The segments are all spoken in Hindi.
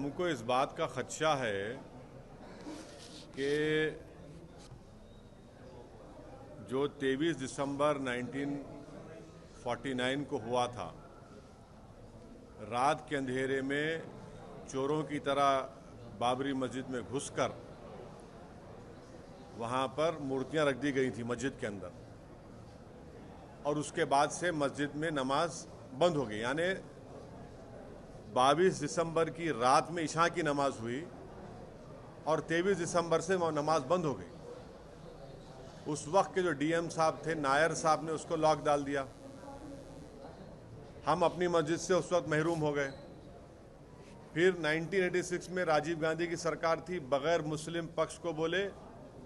हमको इस बात का खदशा है कि जो 23 दिसंबर 1949 को हुआ था, रात के अंधेरे में चोरों की तरह बाबरी मस्जिद में घुसकर वहाँ पर मूर्तियाँ रख दी गई थी मस्जिद के अंदर, और उसके बाद से मस्जिद में नमाज बंद हो गई। यानी 22 दिसंबर की रात में इशा की नमाज हुई और 23 दिसंबर से नमाज बंद हो गई। उस वक्त के जो डीएम साहब थे, नायर साहब ने उसको लॉक डाल दिया। हम अपनी मस्जिद से उस वक्त महरूम हो गए। फिर 1986 में राजीव गांधी की सरकार थी, बगैर मुस्लिम पक्ष को बोले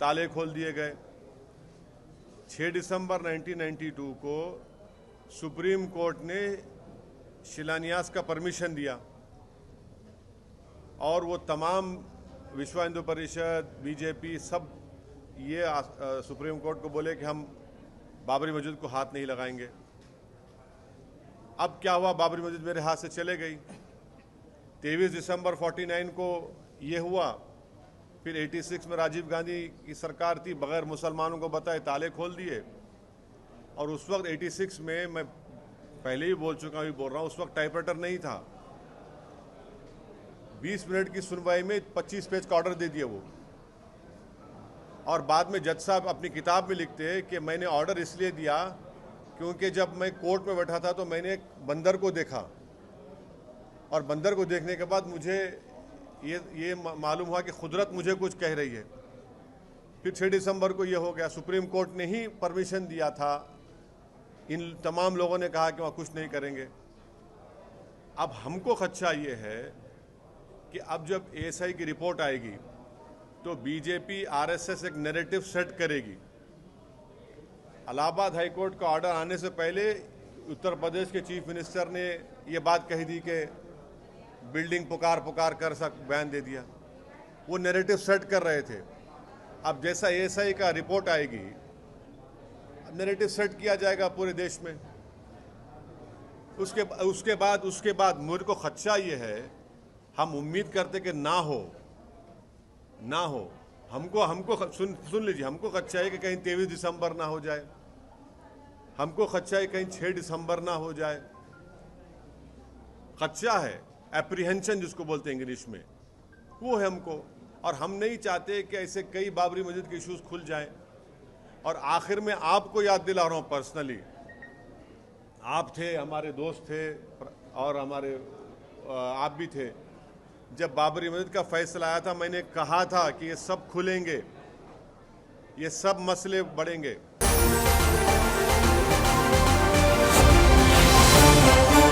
ताले खोल दिए गए। 6 दिसंबर 1992 को सुप्रीम कोर्ट ने शिलान्यास का परमिशन दिया और वो तमाम विश्व हिंदू परिषद, बीजेपी सब ये सुप्रीम कोर्ट को बोले कि हम बाबरी मस्जिद को हाथ नहीं लगाएंगे। अब क्या हुआ, बाबरी मस्जिद मेरे हाथ से चले गई। 23 दिसंबर 49 को ये हुआ। फिर 86 में राजीव गांधी की सरकार थी, बगैर मुसलमानों को बताए ताले खोल दिए। और उस वक्त 86 में, मैं पहले ही बोल चुका हूँ, बोल रहा हूँ, उस वक्त टाइपराइटर नहीं था। 20 मिनट की सुनवाई में 25 पेज का ऑर्डर दे दिया वो। और बाद में जज साहब अपनी किताब में लिखते हैं कि मैंने ऑर्डर इसलिए दिया क्योंकि जब मैं कोर्ट में बैठा था तो मैंने एक बंदर को देखा, और बंदर को देखने के बाद मुझे ये मालूम हुआ कि कुदरत मुझे कुछ कह रही है। फिर 6 दिसंबर को ये हो गया। सुप्रीम कोर्ट ने ही परमिशन दिया था। इन तमाम लोगों ने कहा कि वहाँ कुछ नहीं करेंगे। अब हमको खदशा ये है कि अब जब एएसआई की रिपोर्ट आएगी तो बीजेपी आरएसएस एक नैरेटिव सेट करेगी। इलाहाबाद हाईकोर्ट का ऑर्डर आने से पहले उत्तर प्रदेश के चीफ मिनिस्टर ने ये बात कही थी कि बिल्डिंग पुकार कर बयान दे दिया। वो नैरेटिव सेट कर रहे थे। अब जैसा एएसआई का रिपोर्ट आएगी, नैरेटिव सेट किया जाएगा पूरे देश में। उसके बाद मेरे को खदशा ये है, हम उम्मीद करते कि ना हो। हमको सुन लीजिए, हमको खदशा है कि कहीं 23 दिसंबर ना हो जाए। हमको खदशा है कहीं 6 दिसंबर ना हो जाए। खदशा है, एप्रीहेंशन जिसको बोलते हैं इंग्लिश में, वो है हमको। और हम नहीं चाहते कि ऐसे कई बाबरी मस्जिद के इश्यूज खुल जाएं। और आखिर में आपको याद दिला रहा हूँ पर्सनली, आप थे, हमारे दोस्त थे, और आप भी थे। जब बाबरी मस्जिद का फैसला आया था, मैंने कहा था कि ये सब खुलेंगे, ये सब मसले बढ़ेंगे।